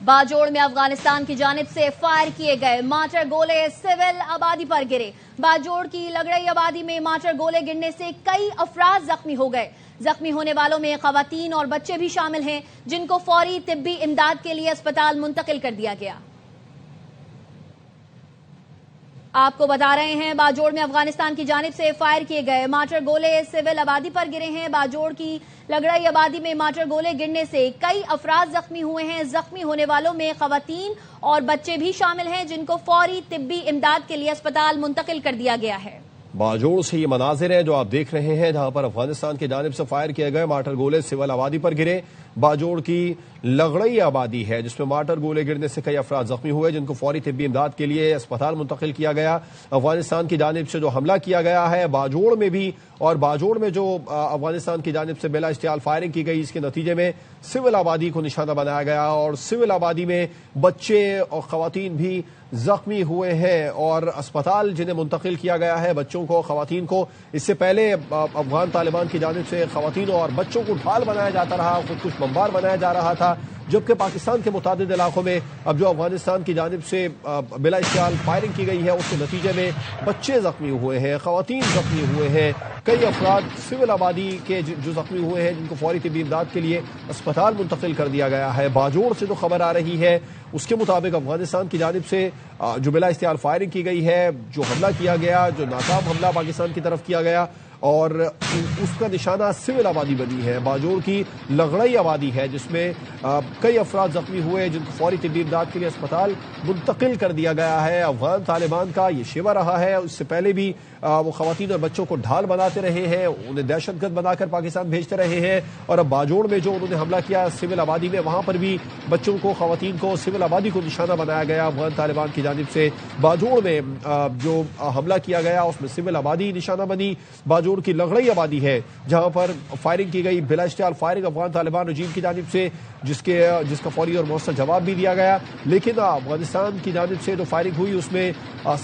باجوڑ میں افغانستان کی جانب سے فائر کیے گئے مارٹر گولے سول آبادی پر گرے۔ باجوڑ کی لگڑئی آبادی میں مارٹر گولے گرنے سے کئی افراد زخمی ہو گئے۔ زخمی ہونے والوں میں خواتین اور بچے بھی شامل ہیں، جن کو فوری طبی امداد کے لیے اسپتال منتقل کر دیا گیا۔ آپ کو بتا رہے ہیں باجوڑ میں افغانستان کی جانب سے فائر کیے گئے مارٹر گولے سول آبادی پر گرے ہیں۔ باجوڑ کی لگڑئی آبادی میں مارٹر گولے گرنے سے کئی افراد زخمی ہوئے ہیں۔ زخمی ہونے والوں میں خواتین اور بچے بھی شامل ہیں، جن کو فوری طبی امداد کے لیے اسپتال منتقل کر دیا گیا ہے۔ باجوڑ سے یہ مناظر ہیں جو آپ دیکھ رہے ہیں، جہاں پر افغانستان کی جانب سے فائر کیے گئے مارٹر گولے سول آبادی پر گرے۔ باجوڑ کی لگڑئی آبادی ہے جس میں مارٹر گولے گرنے سے کئی افراد زخمی ہوئے، جن کو فوری طبی امداد کے لیے اسپتال منتقل کیا گیا۔ افغانستان کی جانب سے جو حملہ کیا گیا ہے باجوڑ میں بھی، اور باجوڑ میں جو افغانستان کی جانب سے بلا اشتعال فائرنگ کی گئی، اس کے نتیجے میں سول آبادی کو نشانہ بنایا گیا، اور سول آبادی میں بچے اور خواتین بھی زخمی ہوئے ہیں اور اسپتال جنہیں منتقل کیا گیا ہے، بچوں کو، خواتین کو۔ اس سے پہلے افغان طالبان کی جانب سے خواتین اور بچوں کو ڈھال بنایا جاتا رہا، خودکش بمبار بنایا جا رہا تھا، جبکہ پاکستان کے متعدد علاقوں میں اب جو افغانستان کی جانب سے بلا اشتعال فائرنگ کی گئی ہے، اس کے نتیجے میں بچے زخمی ہوئے ہیں، خواتین زخمی ہوئے ہیں، کئی افراد سول آبادی کے جو زخمی ہوئے ہیں، جن کو فوری طبی امداد کے لیے اسپتال منتقل کر دیا گیا ہے۔ باجوڑ سے جو خبر آ رہی ہے اس کے مطابق افغانستان کی جانب سے جو بلا اشتعال فائرنگ کی گئی ہے، جو حملہ کیا گیا، جو ناکام حملہ پاکستان کی طرف کیا گیا، اور اس کا نشانہ سول آبادی بنی ہے، باجوڑ کی لگڑئی آبادی ہے، جس میں کئی افراد زخمی ہوئے، جن کو فوری طبی امداد کے لیے اسپتال منتقل کر دیا گیا ہے۔ افغان طالبان کا یہ شیوہ رہا ہے، اس سے پہلے بھی وہ خواتین اور بچوں کو ڈھال بناتے رہے ہیں، انہیں دہشت گرد بنا کر پاکستان بھیجتے رہے ہیں، اور اب باجوڑ میں جو انہوں نے حملہ کیا سول آبادی میں، وہاں پر بھی بچوں کو، خواتین کو، سول آبادی کو نشانہ بنایا گیا افغان طالبان کی جانب سے۔ باجوڑ میں جو حملہ کیا گیا اس میں سول آبادی نشانہ بنی۔ باجوڑ کی لگڑئی آبادی ہے جہاں پر فائرنگ کی گئی، بلا اشتعال فائرنگ افغان طالبان رجیم کی جانب سے، جس کا فوری اور مؤثر جواب بھی دیا گیا، لیکن افغانستان کی جانب سے جو فائرنگ ہوئی اس میں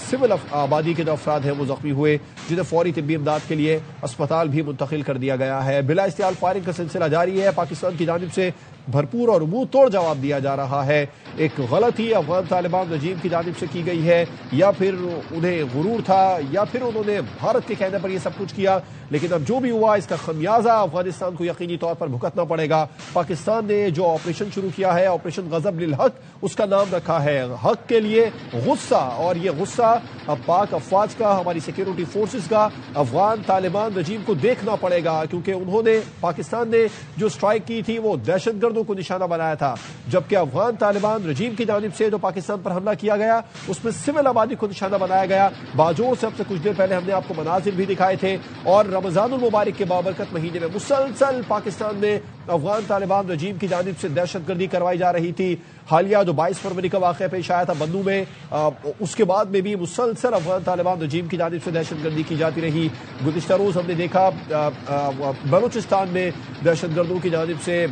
سول آبادی کے جو افراد ہیں وہ زخمی ہوئے، جنہیں فوری طبی امداد کے لیے اسپتال بھی منتقل کر دیا گیا ہے۔ بلا اشتعال فائرنگ کا سلسلہ جاری ہے، پاکستان کی جانب سے بھرپور اور منہ توڑ جواب دیا جا رہا ہے۔ ایک غلطی افغان طالبان رجیم کی جانب سے کی گئی ہے، یا پھر انہیں غرور تھا، یا پھر انہوں نے بھارت کے کہنے پر یہ سب کچھ کیا، لیکن اب جو بھی ہوا اس کا خمیازہ افغانستان کو یقینی طور پر بھگتنا پڑے گا۔ پاکستان نے جو آپریشن شروع کیا ہے، آپریشن غضب للحق اس کا نام رکھا ہے، حق کے لیے غصہ، اور یہ غصہ اب پاک افواج کا، ہماری سیکیورٹی فورسز کا افغان طالبان رجیم کو دیکھنا پڑے گا، کیونکہ انہوں نے، پاکستان نے جو اسٹرائک کی تھی وہ دہشت گردوں کو نشانہ بنایا تھا، جبکہ افغان طالبان رجیم کی جانب سے جو پاکستان پر حملہ کیا گیا اس میں سول آبادی کو نشانہ بنایا گیا۔ باجوڑ سے اب سے کچھ دیر پہلے ہم نے آپ کو مناظر بھی دکھائے تھے، اور رمضان المبارک کے بابرکت مہینے میں مسلسل پاکستان میں افغان طالبان رجیم کی جانب سے دہشت گردی کروائی جا رہی تھی۔ حالیہ جو 22 فروری کا واقعہ پیش آیا تھا بنوں میں، اس کے بعد میں بھی مسلسل افغان طالبان رجیم کی جانب سے دہشت گردی کی جاتی رہی۔ گزشتہ روز ہم نے دیکھا بلوچستان میں دہشت گردوں کی جانب سے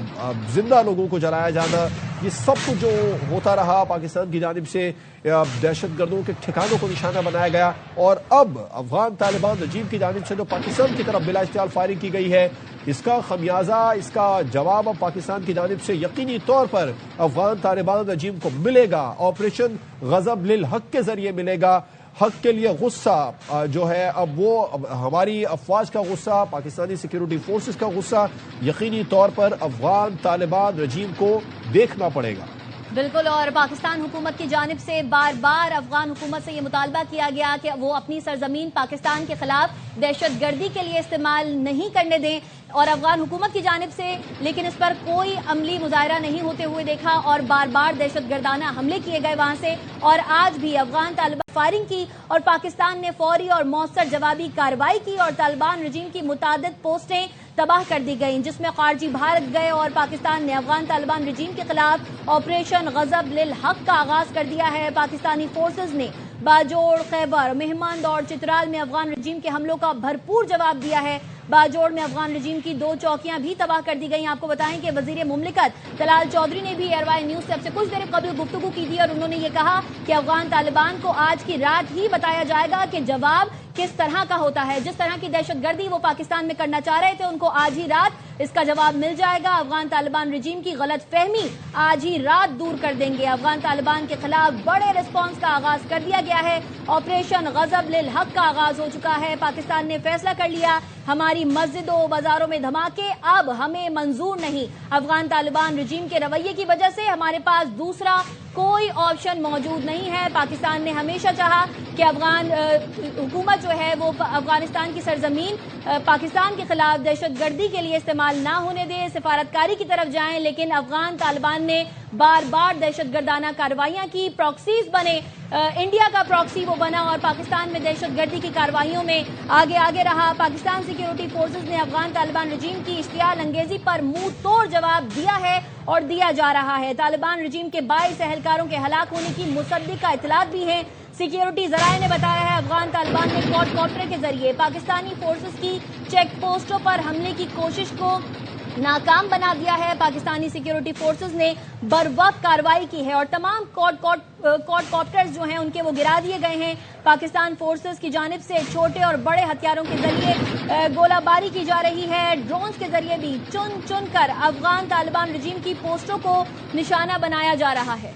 زندہ لوگوں کو جلایا جانا، یہ سب کچھ جو ہوتا رہا، پاکستان کی جانب سے دہشت گردوں کے ٹھکانوں کو نشانہ بنایا گیا، اور اب افغان طالبان رجیم کی جانب سے جو پاکستان کی طرف بلا اشتعال فائرنگ کی گئی ہے، اس کا خمیازہ، اس کا جواب اب پاکستان کی جانب سے یقینی طور پر افغان طالبان رجیم کو ملے گا، آپریشن غضب للحق کے ذریعے ملے گا۔ حق کے لیے غصہ جو ہے اب وہ ہماری افواج کا غصہ، پاکستانی سیکیورٹی فورسز کا غصہ یقینی طور پر افغان طالبان رجیم کو دیکھنا پڑے گا۔ بالکل، اور پاکستان حکومت کی جانب سے بار بار افغان حکومت سے یہ مطالبہ کیا گیا کہ وہ اپنی سرزمین پاکستان کے خلاف دہشت گردی کے لیے استعمال نہیں کرنے دیں، اور افغان حکومت کی جانب سے لیکن اس پر کوئی عملی مظاہرہ نہیں ہوتے ہوئے دیکھا، اور بار بار دہشت گردانہ حملے کیے گئے وہاں سے، اور آج بھی افغان طالبان فائرنگ کی اور پاکستان نے فوری اور مؤثر جوابی کارروائی کی، اور طالبان رجیم کی متعدد پوسٹیں تباہ کر دی گئیں، جس میں خارجی بھارت گئے، اور پاکستان نے افغان طالبان رجیم کے خلاف آپریشن غضب للحق کا آغاز کر دیا ہے۔ پاکستانی فورسز نے باجوڑ، خیبر، مہمند اور چترال میں افغان رجیم کے حملوں کا بھرپور جواب دیا ہے۔ باجوڑ میں افغان رجیم کی 2 چوکیاں بھی تباہ کر دی گئیں۔ آپ کو بتائیں کہ وزیر مملکت طلال چودھری نے بھی ایئر وائی نیوز سے اب سے کچھ دیر قبل گفتگو کی تھی، اور انہوں نے یہ کہا کہ افغان طالبان کو آج کی رات ہی بتایا جائے گا کہ جواب کس طرح کا ہوتا ہے۔ جس طرح کی دہشت گردی وہ پاکستان میں کرنا چاہ رہے تھے، ان کو آج ہی رات اس کا جواب مل جائے گا۔ افغان طالبان رجیم کی غلط فہمی آج ہی رات دور کر دیں گے۔ افغان طالبان کے خلاف بڑے ریسپانس کا آغاز کر دیا گیا ہے۔ آپریشن غضب للحق کا آغاز ہو چکا ہے۔ پاکستان نے فیصلہ کر لیا، ہماری مسجدوں بازاروں میں دھماکے اب ہمیں منظور نہیں۔ افغان طالبان رجیم کے رویے کی وجہ سے ہمارے پاس دوسرا کوئی آپشن موجود نہیں ہے۔ پاکستان نے ہمیشہ چاہا کہ افغان حکومت جو ہے وہ افغانستان کی سرزمین پاکستان کے خلاف دہشت گردی کے لیے استعمال نہ ہونے دے، سفارتکاری کی طرف جائیں، لیکن افغان طالبان نے بار بار دہشت گردانہ کارروائیاں کی، پراکسیز بنے، انڈیا کا پراکسی وہ بنا اور پاکستان میں دہشت گردی کی کارروائیوں میں آگے رہا۔ پاکستان سیکیورٹی فورسز نے افغان طالبان رجیم کی اشتعال انگیزی پر منہ توڑ جواب دیا ہے اور دیا جا رہا ہے۔ طالبان رجیم کے 22 اہلکاروں کے ہلاک ہونے کی مصدقہ اطلاعات بھی ہیں۔ سیکیورٹی ذرائع نے بتایا ہے افغان طالبان نے کوڈ کاپٹر کے ذریعے پاکستانی فورسز کی چیک پوسٹوں پر حملے کی کوشش کو ناکام بنا دیا ہے۔ پاکستانی سیکیورٹی فورسز نے بروقت کارروائی کی ہے اور تمام کوڈ کاپٹرز جو ہیں ان کے وہ گرا دیے گئے ہیں۔ پاکستان فورسز کی جانب سے چھوٹے اور بڑے ہتھیاروں کے ذریعے گولہ باری کی جا رہی ہے۔ ڈرونز کے ذریعے بھی چن کر افغان طالبان رجیم کی پوسٹوں کو نشانہ بنایا جا رہا ہے۔